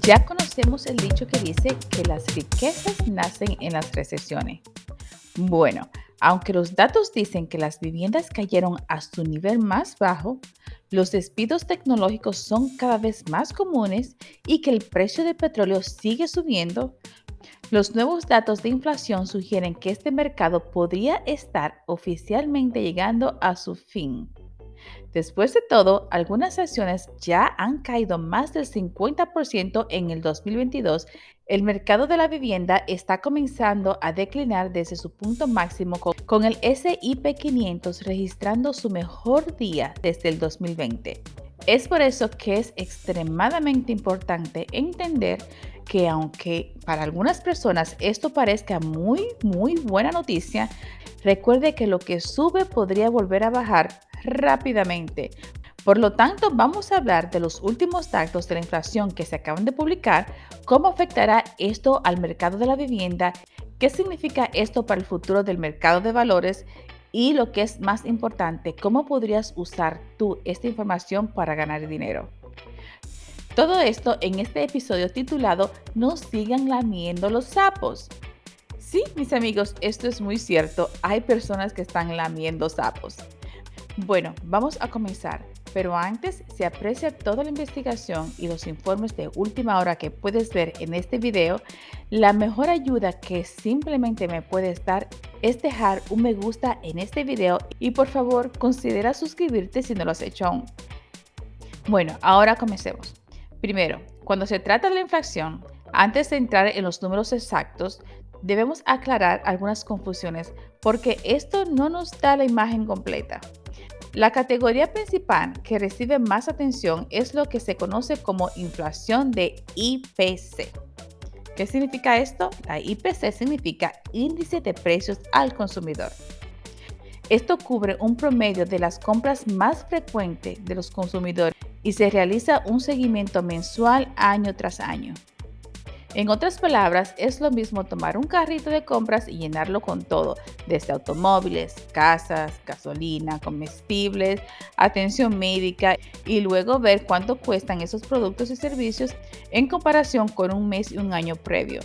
Ya conocemos el dicho que dice que las riquezas nacen en las recesiones. Bueno, aunque los datos dicen que las viviendas cayeron a su nivel más bajo, los despidos tecnológicos son cada vez más comunes y que el precio del petróleo sigue subiendo, los nuevos datos de inflación sugieren que este mercado podría estar oficialmente llegando a su fin. Después de todo, algunas acciones ya han caído más del 50% en el 2022. El mercado de la vivienda está comenzando a declinar desde su punto máximo con el S&P 500 registrando su mejor día desde el 2020. Es por eso que es extremadamente importante entender que aunque para algunas personas esto parezca muy buena noticia, recuerde que lo que sube podría volver a bajar rápidamente. Por lo tanto, vamos a hablar de los últimos datos de la inflación que se acaban de publicar, cómo afectará esto al mercado de la vivienda, qué significa esto para el futuro del mercado de valores y lo que es más importante, cómo podrías usar tú esta información para ganar dinero. Todo esto en este episodio titulado No sigan lamiendo los sapos. Sí, mis amigos, esto es muy cierto. Hay personas que están lamiendo sapos. Bueno, vamos a comenzar, pero antes, si aprecia toda la investigación y los informes de última hora que puedes ver en este video, la mejor ayuda que simplemente me puedes dar es dejar un me gusta en este video y por favor considera suscribirte si no lo has hecho aún. Bueno, ahora comencemos. Primero, cuando se trata de la inflación, antes de entrar en los números exactos, debemos aclarar algunas confusiones porque esto no nos da la imagen completa. La categoría principal que recibe más atención es lo que se conoce como inflación de IPC. ¿Qué significa esto? La IPC significa Índice de Precios al Consumidor. Esto cubre un promedio de las compras más frecuentes de los consumidores y se realiza un seguimiento mensual año tras año. En otras palabras, es lo mismo tomar un carrito de compras y llenarlo con todo, desde automóviles, casas, gasolina, comestibles, atención médica y luego ver cuánto cuestan esos productos y servicios en comparación con un mes y un año previo.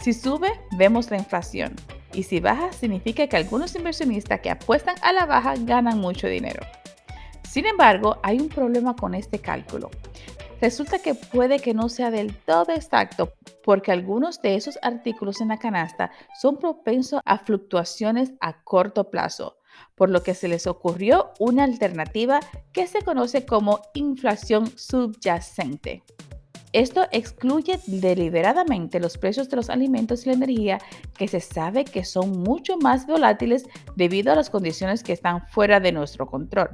Si sube, vemos la inflación y si baja, significa que algunos inversionistas que apuestan a la baja ganan mucho dinero. Sin embargo, hay un problema con este cálculo. Resulta que puede que no sea del todo exacto porque algunos de esos artículos en la canasta son propensos a fluctuaciones a corto plazo, por lo que se les ocurrió una alternativa que se conoce como inflación subyacente. Esto excluye deliberadamente los precios de los alimentos y la energía que se sabe que son mucho más volátiles debido a las condiciones que están fuera de nuestro control.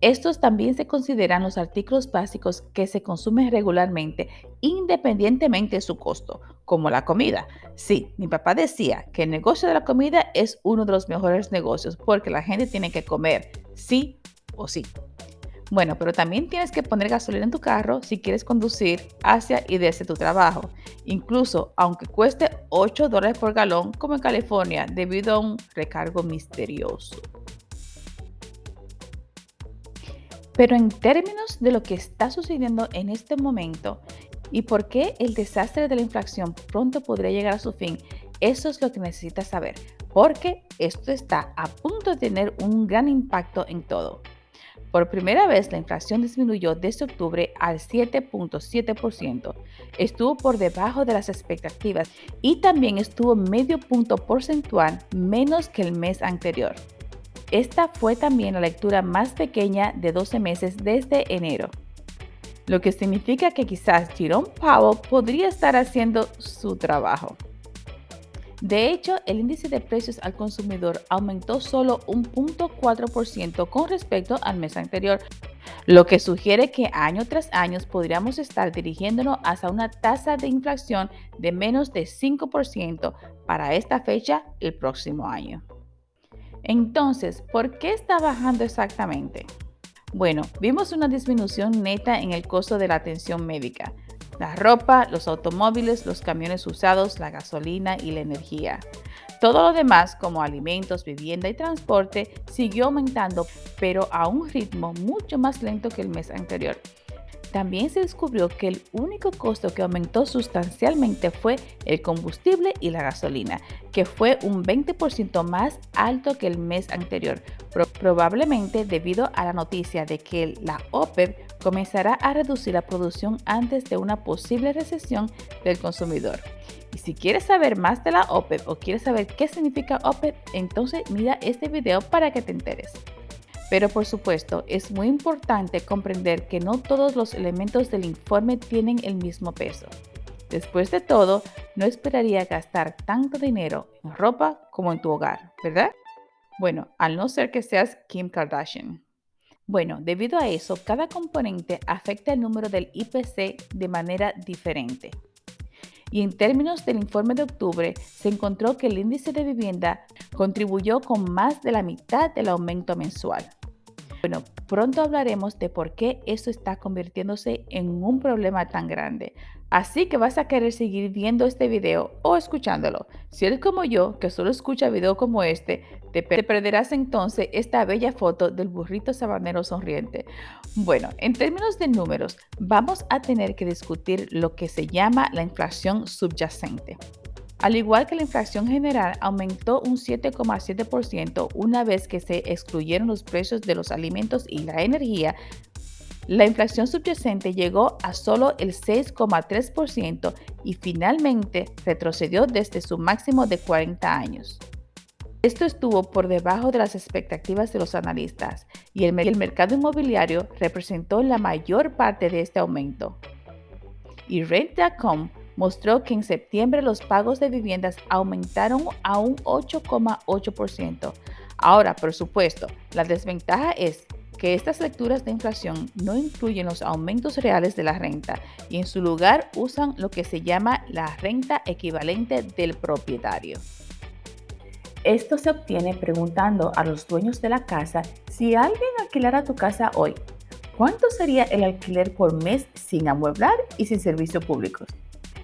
Estos también se consideran los artículos básicos que se consumen regularmente, independientemente de su costo, como la comida. Sí, mi papá decía que el negocio de la comida es uno de los mejores negocios porque la gente tiene que comer, sí o sí. Bueno, pero también tienes que poner gasolina en tu carro si quieres conducir hacia y desde tu trabajo, incluso aunque cueste $8 por galón como en California debido a un recargo misterioso. Pero en términos de lo que está sucediendo en este momento y por qué el desastre de la inflación pronto podría llegar a su fin, eso es lo que necesitas saber, porque esto está a punto de tener un gran impacto en todo. Por primera vez, la inflación disminuyó desde octubre al 7.7%. Estuvo por debajo de las expectativas y también estuvo medio punto porcentual menos que el mes anterior. Esta fue también la lectura más pequeña de 12 meses desde enero, lo que significa que quizás Jerome Powell podría estar haciendo su trabajo. De hecho, el índice de precios al consumidor aumentó solo un 0.4% con respecto al mes anterior, lo que sugiere que año tras año podríamos estar dirigiéndonos hacia una tasa de inflación de menos de 5% para esta fecha el próximo año. Entonces, ¿por qué está bajando exactamente? Bueno, vimos una disminución neta en el costo de la atención médica, la ropa, los automóviles, los camiones usados, la gasolina y la energía. Todo lo demás, como alimentos, vivienda y transporte, siguió aumentando, pero a un ritmo mucho más lento que el mes anterior. También se descubrió que el único costo que aumentó sustancialmente fue el combustible y la gasolina, que fue un 20% más alto que el mes anterior, probablemente debido a la noticia de que la OPEP comenzará a reducir la producción antes de una posible recesión del consumidor. Y si quieres saber más de la OPEP o quieres saber qué significa OPEP, entonces mira este video para que te enteres. Pero por supuesto, es muy importante comprender que no todos los elementos del informe tienen el mismo peso. Después de todo, no esperaría gastar tanto dinero en ropa como en tu hogar, ¿verdad? Bueno, al no ser que seas Kim Kardashian. Bueno, debido a eso, cada componente afecta el número del IPC de manera diferente. Y en términos del informe de octubre, se encontró que el índice de vivienda contribuyó con más de la mitad del aumento mensual. Bueno, pronto hablaremos de por qué esto está convirtiéndose en un problema tan grande. Así que vas a querer seguir viendo este video o escuchándolo. Si eres como yo, que solo escucha videos como este, te perderás entonces esta bella foto del burrito sabanero sonriente. Bueno, en términos de números, vamos a tener que discutir lo que se llama la inflación subyacente. Al igual que la inflación general, aumentó un 7,7% una vez que se excluyeron los precios de los alimentos y la energía. La inflación subyacente llegó a solo el 6,3% y finalmente retrocedió desde su máximo de 40 años. Esto estuvo por debajo de las expectativas de los analistas y el mercado inmobiliario representó la mayor parte de este aumento. Y Rent.com mostró que en septiembre los pagos de viviendas aumentaron a un 8,8%. Ahora, por supuesto, la desventaja es que estas lecturas de inflación no incluyen los aumentos reales de la renta y en su lugar usan lo que se llama la renta equivalente del propietario. Esto se obtiene preguntando a los dueños de la casa: si alguien alquilara tu casa hoy, ¿cuánto sería el alquiler por mes sin amueblar y sin servicios públicos?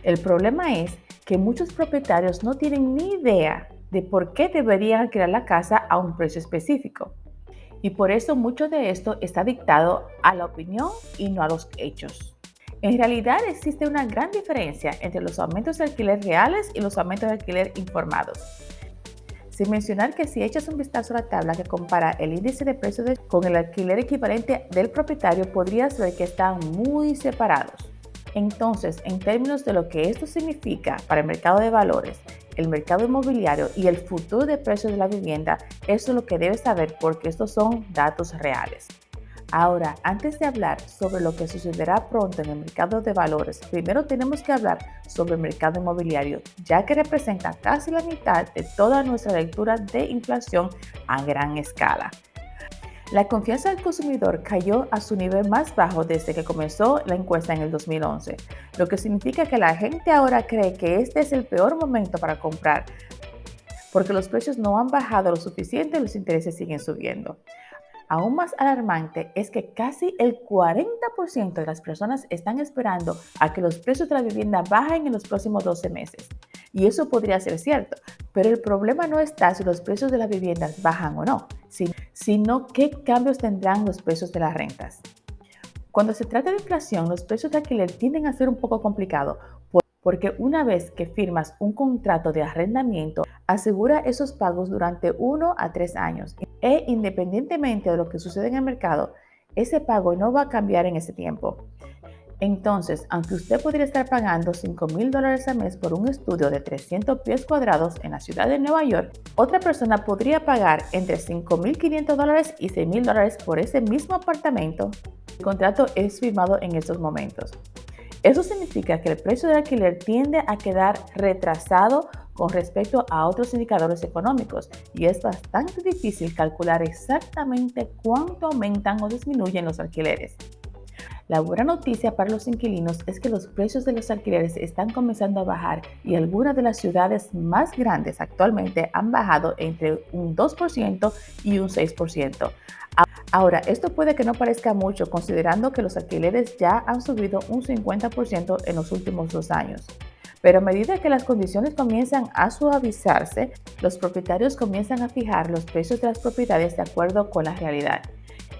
El problema es que muchos propietarios no tienen ni idea de por qué deberían alquilar la casa a un precio específico. Y por eso mucho de esto está dictado a la opinión y no a los hechos. En realidad existe una gran diferencia entre los aumentos de alquiler reales y los aumentos de alquiler informados. Sin mencionar que si echas un vistazo a la tabla que compara el índice de precios con el alquiler equivalente del propietario, podrías ver que están muy separados. Entonces, en términos de lo que esto significa para el mercado de valores, el mercado inmobiliario y el futuro de precios de la vivienda, eso es lo que debes saber porque estos son datos reales. Ahora, antes de hablar sobre lo que sucederá pronto en el mercado de valores, primero tenemos que hablar sobre el mercado inmobiliario, ya que representa casi la mitad de toda nuestra lectura de inflación a gran escala. La confianza del consumidor cayó a su nivel más bajo desde que comenzó la encuesta en el 2011, lo que significa que la gente ahora cree que este es el peor momento para comprar, porque los precios no han bajado lo suficiente y los intereses siguen subiendo. Aún más alarmante es que casi el 40% de las personas están esperando a que los precios de la vivienda bajen en los próximos 12 meses. Y eso podría ser cierto, pero el problema no está si los precios de las viviendas bajan o no, sino qué cambios tendrán los precios de las rentas. Cuando se trata de inflación, los precios de alquiler tienden a ser un poco complicados, porque una vez que firmas un contrato de arrendamiento, asegura esos pagos durante 1 a 3 años. E independientemente de lo que sucede en el mercado, ese pago no va a cambiar en ese tiempo. Entonces, aunque usted podría estar pagando $5,000 al mes por un estudio de 300 pies cuadrados en la ciudad de Nueva York, otra persona podría pagar entre $5,500 y $6,000 por ese mismo apartamento. El contrato es firmado en estos momentos. Eso significa que el precio del alquiler tiende a quedar retrasado con respecto a otros indicadores económicos y es bastante difícil calcular exactamente cuánto aumentan o disminuyen los alquileres. La buena noticia para los inquilinos es que los precios de los alquileres están comenzando a bajar y algunas de las ciudades más grandes actualmente han bajado entre un 2% y un 6%. Ahora, esto puede que no parezca mucho considerando que los alquileres ya han subido un 50% en los últimos 2 años. Pero a medida que las condiciones comienzan a suavizarse, los propietarios comienzan a fijar los precios de las propiedades de acuerdo con la realidad.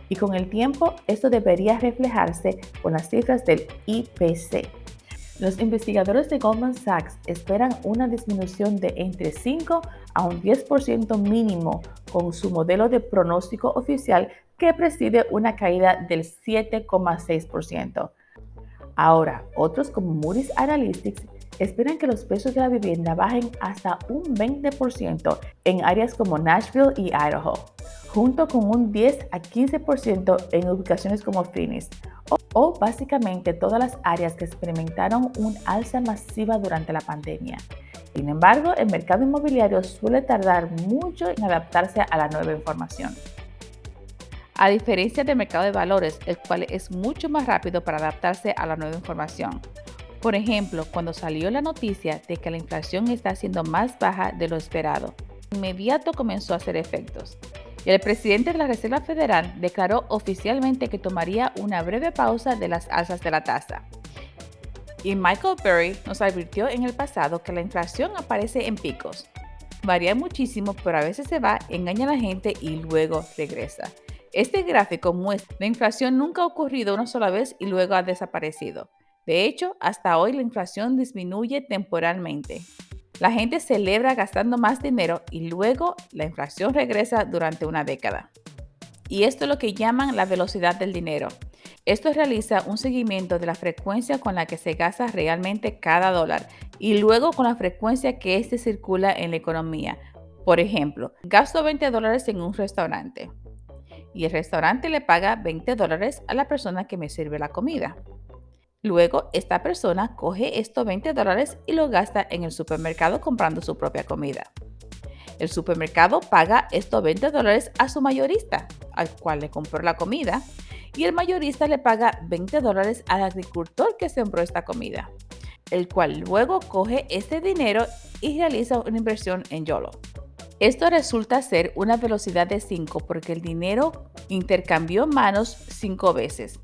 y con el tiempo esto debería reflejarse con las cifras del IPC. Los investigadores de Goldman Sachs esperan una disminución de entre 5 a un 10% mínimo con su modelo de pronóstico oficial que preside una caída del 7,6%. Ahora, otros como Moody's Analytics esperan que los precios de la vivienda bajen hasta un 20% en áreas como Nashville y Idaho, junto con un 10 a 15% en ubicaciones como Phoenix, o básicamente todas las áreas que experimentaron un alza masiva durante la pandemia. Sin embargo, el mercado inmobiliario suele tardar mucho en adaptarse a la nueva información. A diferencia del mercado de valores, el cual es mucho más rápido para adaptarse a la nueva información. Por ejemplo, cuando salió la noticia de que la inflación está siendo más baja de lo esperado, de inmediato comenzó a hacer efectos. Y el presidente de la Reserva Federal declaró oficialmente que tomaría una breve pausa de las alzas de la tasa. Y Michael Burry nos advirtió en el pasado que la inflación aparece en picos. Varía muchísimo, pero a veces se va, engaña a la gente y luego regresa. Este gráfico muestra que la inflación nunca ha ocurrido una sola vez y luego ha desaparecido. De hecho, hasta hoy la inflación disminuye temporalmente. La gente celebra gastando más dinero y luego la inflación regresa durante una década. Y esto es lo que llaman la velocidad del dinero. Esto realiza un seguimiento de la frecuencia con la que se gasta realmente cada dólar y luego con la frecuencia que éste circula en la economía. Por ejemplo, gasto $20 en un restaurante y el restaurante le paga $20 a la persona que me sirve la comida. Luego, esta persona coge estos $20 y lo gasta en el supermercado comprando su propia comida. El supermercado paga estos $20 a su mayorista, al cual le compró la comida, y el mayorista le paga $20 al agricultor que sembró esta comida, el cual luego coge este dinero y realiza una inversión en YOLO. Esto resulta ser una velocidad de 5 porque el dinero intercambió manos 5 veces.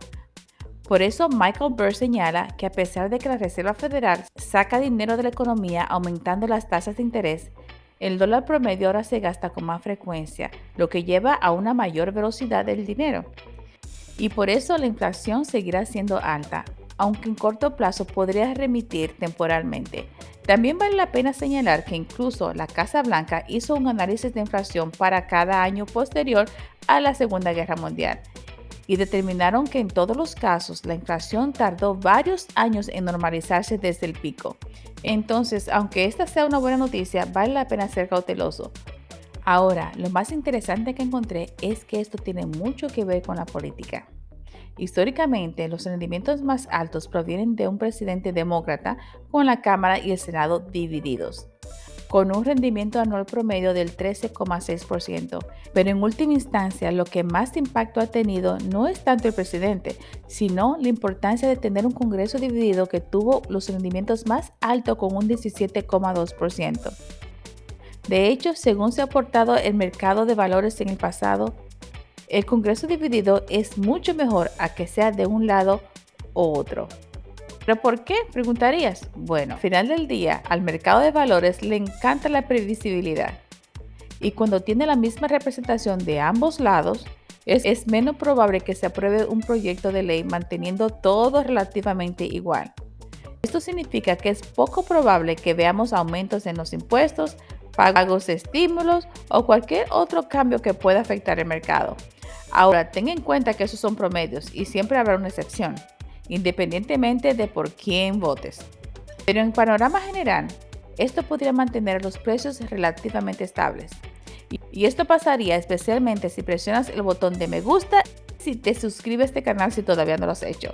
Por eso Michael Burry señala que a pesar de que la Reserva Federal saca dinero de la economía aumentando las tasas de interés, el dólar promedio ahora se gasta con más frecuencia, lo que lleva a una mayor velocidad del dinero. Y por eso la inflación seguirá siendo alta, aunque en corto plazo podría remitir temporalmente. También vale la pena señalar que incluso la Casa Blanca hizo un análisis de inflación para cada año posterior a la Segunda Guerra Mundial y determinaron que en todos los casos la inflación tardó varios años en normalizarse desde el pico. Entonces, aunque esta sea una buena noticia, vale la pena ser cauteloso. Ahora, lo más interesante que encontré es que esto tiene mucho que ver con la política. Históricamente, los rendimientos más altos provienen de un presidente demócrata con la Cámara y el Senado divididos, con un rendimiento anual promedio del 13,6%. Pero en última instancia, lo que más impacto ha tenido no es tanto el presidente, sino la importancia de tener un Congreso dividido que tuvo los rendimientos más altos con un 17,2%. De hecho, según se ha aportado el mercado de valores en el pasado, el Congreso dividido es mucho mejor a que sea de un lado u otro. ¿Pero por qué? Preguntarías. Bueno, al final del día, al mercado de valores le encanta la previsibilidad. Y cuando tiene la misma representación de ambos lados, es menos probable que se apruebe un proyecto de ley manteniendo todo relativamente igual. Esto significa que es poco probable que veamos aumentos en los impuestos, pagos de estímulos o cualquier otro cambio que pueda afectar el mercado. Ahora, ten en cuenta que esos son promedios y siempre habrá una excepción, independientemente de por quién votes. Pero en panorama general, esto podría mantener los precios relativamente estables. Y esto pasaría especialmente si presionas el botón de me gusta y si te suscribes a este canal si todavía no lo has hecho.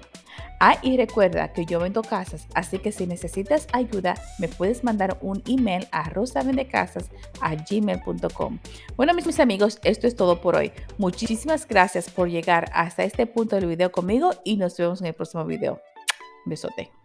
Y recuerda que yo vendo casas, así que si necesitas ayuda, me puedes mandar un email a rosavendecasas@gmail.com. Bueno, mis amigos, esto es todo por hoy. Muchísimas gracias por llegar hasta este punto del video conmigo y nos vemos en el próximo video. Besote.